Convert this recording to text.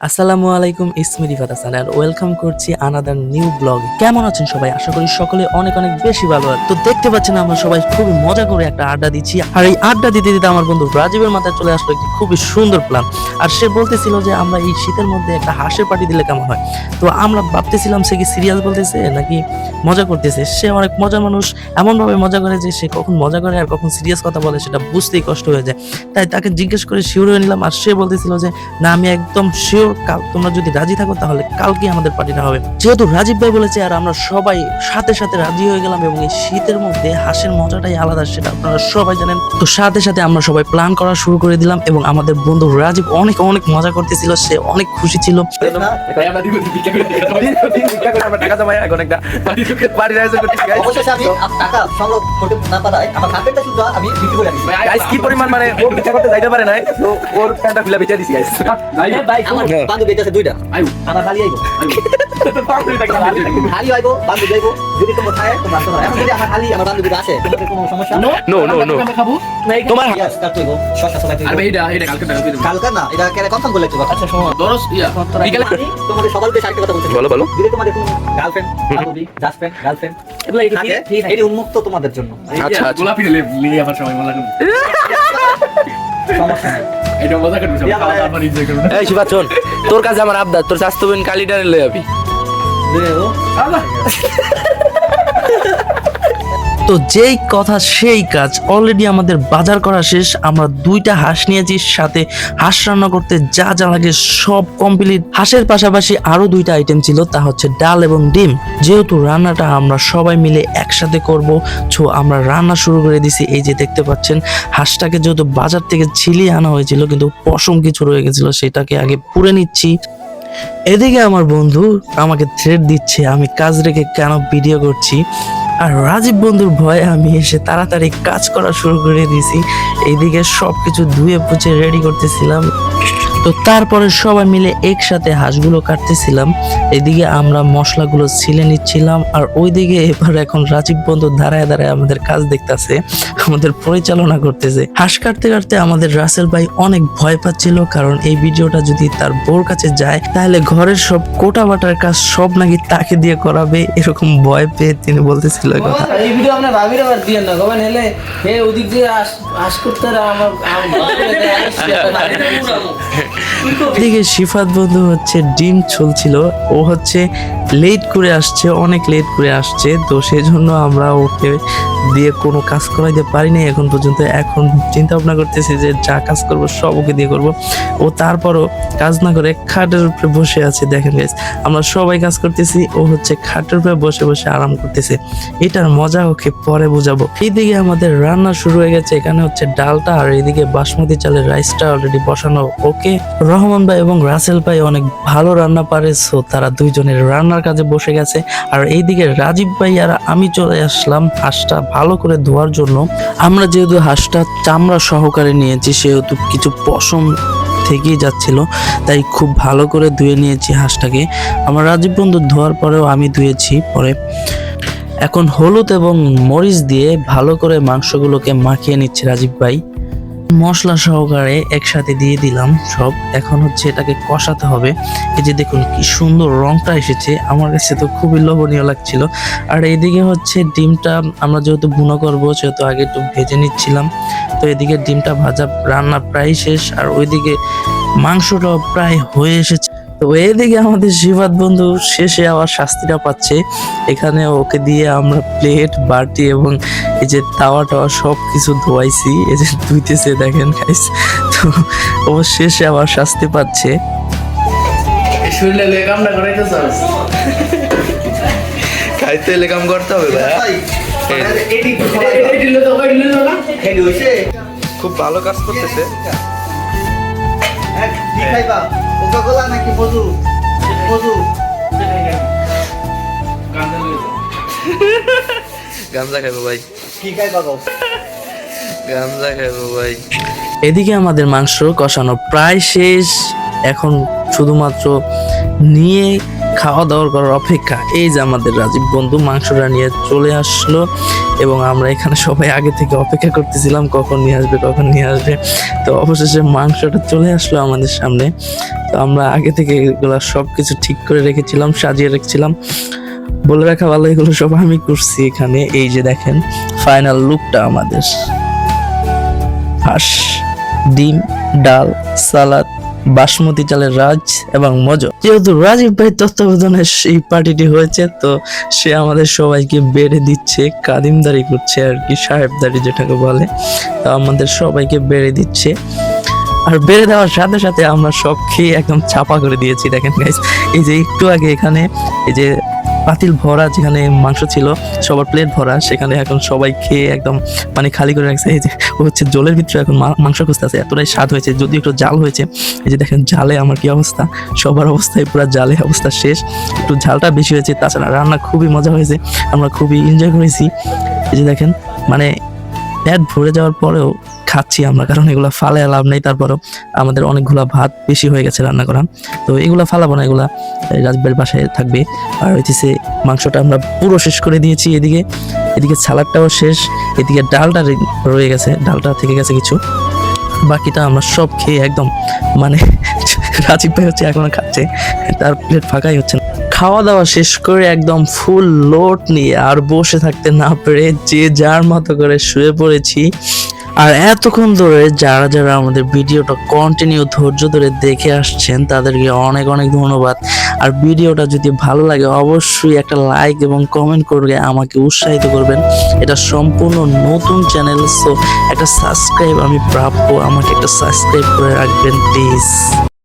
আসসালামু আলাইকুম, ইসমি রিফাত হাসান আর ওয়েলকাম করছি আনাদার নিউ ব্লগ। কেমন আছেন সবাই? আশা করি সকলে অনেক অনেক বেশি ভালো আছে। তো দেখতে পাচ্ছেন আমরা সবাই খুবই মজা করে একটা আড্ডা দিচ্ছি, আর এই আড্ডা দিতে দিতে আমার বন্ধু রাজীবের মাথায় চলে আসলো একটি খুবই সুন্দর প্ল্যান। আর সে বলতেছিল যে আমরা এই শীতের মধ্যে একটা হাঁসের পার্টি দিলে কেমন হয়। তো আমরা ভাবতেছিলাম সে কি সিরিয়াস বলতেছে নাকি মজা করতেছে। সে অনেক মজার মানুষ, এমনভাবে মজা করে যে সে কখন মজা করে আর কখন সিরিয়াস কথা বলে সেটা বুঝতেই কষ্ট হয়ে যায়। তাই তাকে জিজ্ঞেস করে শিওর হয়ে নিলাম, আর সে বলতেছিল যে না, আমি একদম শিওর, তোমরা যদি রাজি থাকো তাহলে কালকে আমাদের পার্টিটা হবে। যেহেতু রাজীব ভাই বলেছে আর আমরা সবাই সাথে সাথে রাজি হয়ে গেলাম, এবং এই শীতের মধ্যে হাঁসের মজাটাই আলাদা, সেটা আপনারা সবাই জানেন। তো সাথে সাথে আমরা সবাই প্ল্যান করা শুরু করে দিলাম, এবং আমাদের বন্ধু রাজীব অনেক অনেক মজা করতেছিল, সে অনেক খুশি ছিল। কি পরিমাণ মানে ও ভিক্ষা করতে যাইতে পারে নাই, তো ওর প্যান্টটা খুলে বেঁচে দিছি গাইস। আমার বান্ধবী আছে দুইটা, আমার খালি আইবো খালি আইবো বান্ধবী আইবো, যদি তোমরা খায় তোমরা আসতে পারো। এখন যদি আমার খালি আমার বান্ধবী আসে তোমাদের কোনো সমস্যা নো নো নো তোমার ইয়েস কাটতে হইবো শশা সবাই আরে ভাই এটা কালকে টাকা দিবেন। কালকা না, এটা কেন কনফার্ম বলে দিবা। আচ্ছা শোনো, দরস ইয়া বিকালে তোমাদের সবাইকে আরেকটা কথা বলতে বলো বলো। যদি তোমাদের কোনো গার্লফ্রেন্ড বান্ধবী জাস্টফ্রেন্ড গার্লফ্রেন্ড এগুলা থাকে, এটি উন্মুক্ত তোমাদের জন্য, আচ্ছা আচ্ছা গোলাপি লিয়ে আবার সবাই মজা করুন। সমস্যা নেই। এটা মজা করুন সবাই, খাওয়া দাওয়া এনজয় করুন। এই শিবা চল, তোর কাছে আমার আবদার, তোর স্বাস্থ্য বোন কালিডারে লয়ে যাবি। তো যেই কথা সেই কাজ, অলরেডি আমাদের বাজার করা শেষ। আমরা দুইটা হাঁস নিয়েছি, সাথে হাঁস রান্না করতে যা যা লাগে সব কমপ্লিট। হাঁসের পাশাপাশি আরো দুইটা আইটেম ছিল, তা হচ্ছে ডাল এবং ডিম। যেহেতু রান্নাটা আমরা সবাই মিলে একসাথে করব, তো আমরা রান্না শুরু করে দিছি। এই যে দেখতে পাচ্ছেন, হাঁসটাকে যেহেতু বাজার থেকে ছিলিয়ে আনা হয়েছিল কিন্তু পশম কিছু রয়ে গেছিল, সেটাকে আগে পুড়ে নিচ্ছি। এদিকে আমার বন্ধু আমাকে থ্রেট দিচ্ছে আমি কাজ রেখে কেন ভিডিও করছি, আর রাজীব বন্ধুর ভয়ে আমি এসে তাড়াতাড়ি কাজ করা শুরু করে দিয়েছি। এইদিকে সবকিছু ধুয়ে পুছে রেডি করতেছিলাম। তো তারপরে সবাই মিলে একসাথে হাঁসগুলো কাটতেছিলাম, এদিকে আমরা মশলাগুলো ছিলে নিচ্ছিলাম, আর ওইদিকে এবার এখন রাজীব বন্ধু দাঁড়ায় দাঁড়ায় আমাদের কাজ দেখতেছে, আমাদের পরিচালনা করতেছে। হাঁস কাটতে কাটতে আমাদের রাসেল ভাই অনেক ভয় পাচ্ছিল, কারণ এই ভিডিওটা যদি তার বউর কাছে যায় তাহলে ঘরের সব কোটা বাটার কাজ সব নাকি তাকে দিয়ে করাবে, এরকম ভয় পেয়ে তিনি বলতেছিল কথা। এই ভিডিও আমরা ভাবির আবার দিয়েন না গবেন হেলে হে ওদিক দিয়ে আস করতে আমার এদিকে শিফাত বন্ধু হচ্ছে ডিম ছুলছিল, ও হচ্ছে লেট করে আসছে, অনেক লেট করে আসছে, তো সেই জন্য আমরা ওকে দিয়ে কোনো কাজ করাইতে পারিনি এখন পর্যন্ত। এখন চিন্তা ভাবনা করতেছি যে যা কাজ করব সব ওকে দিয়ে করব। ও তারপরও কাজ না করে খাটের উপরে বসে আছে। দেখেন গাইস, আমরা সবাই কাজ করতেছি, ও হচ্ছে খাটের উপরে বসে বসে আরাম করতেছে। এটার মজা ওকে পরে বোঝাবো। এইদিকে আমাদের রান্না শুরু হয়ে গেছে, এখানে হচ্ছে ডালটা, আর এইদিকে বাসমতি চালের রাইসটা অলরেডি বসানো। ওকে, রহমান ভাই এবং রাসেল ভাই অনেক ভালো রান্না পারে, সো তারা দুইজনের রান্নার কাজে বসে গেছে। আর এইদিকে রাজীব ভাই আর আমি চলে আসলাম হাঁসটা ভালো করে ধোয়ার জন্য। আমরা যেহেতু হাঁসটা চামড়া সহকারে নিয়েছি, সেহেতু কিছু পশম থেকেই যাচ্ছিল, তাই খুব ভালো করে ধুয়ে নিয়েছি হাঁসটাকে। আমার রাজীব বন্ধু ধোয়ার পরেও আমি ধুয়েছি পরে। এখন হলুদ এবং মরিচ দিয়ে ভালো করে মাংসগুলোকে মাখিয়ে নিচ্ছে রাজীব ভাই, মশলা সহকারে একসাথে দিয়ে দিলাম সব। এখন হচ্ছে এটাকে কষাতে হবে। এই যে দেখুন কি সুন্দর রংটা এসেছে, আমার কাছে তো খুবই লোভনীয় লাগছিল। আর এইদিকে হচ্ছে ডিমটা আমরা যেহেতু ভুনা করবো সেহেতু আগে একটু ভেজে নিচ্ছিলাম। তো এদিকে ডিমটা ভাজা রান্না প্রায় শেষ, আর ওইদিকে মাংসটাও প্রায় হয়ে এসেছে। তো এইদিকে আমাদের শিবাত বন্ধু শেষে আবার শাস্তিটা পাচ্ছে। এখানে ওকে দিয়ে আমরা প্লেট বাটি এবং এই যে তাওয়া টাওয়া সব কিছু ধোয়াইছি, এই যে ধুইতেছে দেখেন গাইস। তো ও শেষে আবার শাস্তি পাচ্ছে। শরীরে লেগাম না করাইতে চাস খাইতে এলে কাম করতে হবে ভাই। এডি দিলে তো কই দিলে না হেডি হইছে খুব ভালো কাজ করতেছে। কি খাইবা কোকা-কোলা নাকি মধু মধু গাঞ্জা খাইবো ভাই, কি খাইবা গো? গাঞ্জা খাইবো ভাই। এদিকে আমাদের মাংস কষানো প্রায় শেষ, এখন শুধুমাত্র নিয়ে খাওয়া দাওয়া করার অপেক্ষা। এই যে আমাদের রাজীব বন্ধু মাংসটা নিয়ে চলে আসলো, এবং আমরা এখানে সবাই আগে থেকে অপেক্ষা করতেছিলাম কখন নিয়ে আসবে। তো অবশেষে মাংসটা চলে আসলো আমাদের সামনে। তো আমরা আগে থেকে এগুলো সব কিছু ঠিক করে রেখেছিলাম, সাজিয়ে রেখেছিলাম। বলে রাখা ভালো, এগুলো সব আমি করছি এখানে। এই যে দেখেন ফাইনাল লুকটা আমাদের। হাঁস, ডিম, ডাল, সালাদ, বাসমতি চালের রাজ এবং মজো। যেহেতু রাজীব ভাই তত্ত্বাবধানে এই পার্টিটি হয়েছে, তো সে আমাদের সবাইকে বেড়ে দিচ্ছে, কাদিমদারি করছে আর কি, সাহেবদারি যেটাকে বলে। তো আমাদের সবাইকে বেড়ে দিচ্ছে, আর বেড়ে দেওয়ার সাথে সাথে আমরা সব খেয়ে একদম চাপা করে দিয়েছি। দেখেন গাইস, এই যে একটু আগে এখানে এই যে পাতিল ভরা যেখানে মাংস ছিল, সবার প্লেট ভরা, সেখানে এখন সবাই খেয়ে একদম মানে খালি করে রাখছে। এই যে ও হচ্ছে জলের ভিতরে এখন মাংস খুঁজতেছে, এতটাই স্বাদ হয়েছে, যদিও একটু জাল হয়েছে। এই যে দেখেন জালে আমার কি অবস্থা, সবার অবস্থায় পুরো জালে অবস্থা শেষ। একটু ঝালটা বেশি হয়েছে, তাছাড়া রান্না খুবই মজা হয়েছে, আমরা খুবই এনজয় করেছি। এই যে দেখেন মানে পেট ভরে যাওয়ার পরেও খাচ্ছি আমরা, কারণ এগুলা ফালায় লাভ নেই। তারপরও আমাদের অনেকগুলা ভাত বেশি হয়ে গেছে রান্না করা, তো এগুলা ফালাবো না, এগুলা রাজবের বাসায় থাকবে। আর হইতেছে মাংসটা আমরা পুরো শেষ করে দিয়েছি। এদিকে সালাডটাও শেষ, এদিকে ডালটা রয়ে গেছে, ডালটা থেকে গেছে কিছু, বাকিটা আমরা সব খেয়ে একদম মানে রাজীব ভাই হচ্ছে এখনো খাচ্ছে, তার প্লেট ফাঁকাই হচ্ছে না। খাওয়া দাওয়া শেষ করে একদম ফুল লোড নিয়ে আর বসে থাকতে না পেরে যে যার মতো করে শুয়ে পড়েছি। আর এতক্ষণ ধরে যারা যারা আমাদের ভিডিওটা কন্টিনিউ ধৈর্য ধরে দেখে আসছেন তাদেরকে অনেক অনেক ধন্যবাদ। আর ভিডিওটা যদি ভালো লাগে অবশ্যই একটা লাইক এবং কমেন্ট করে আমাকে উৎসাহিত করবেন। এটা সম্পূর্ণ নতুন চ্যানেল, সো একটা সাবস্ক্রাইব আমি প্রাপ্য, আমাকে একটা সাবস্ক্রাইব করে রাখবেন প্লিজ।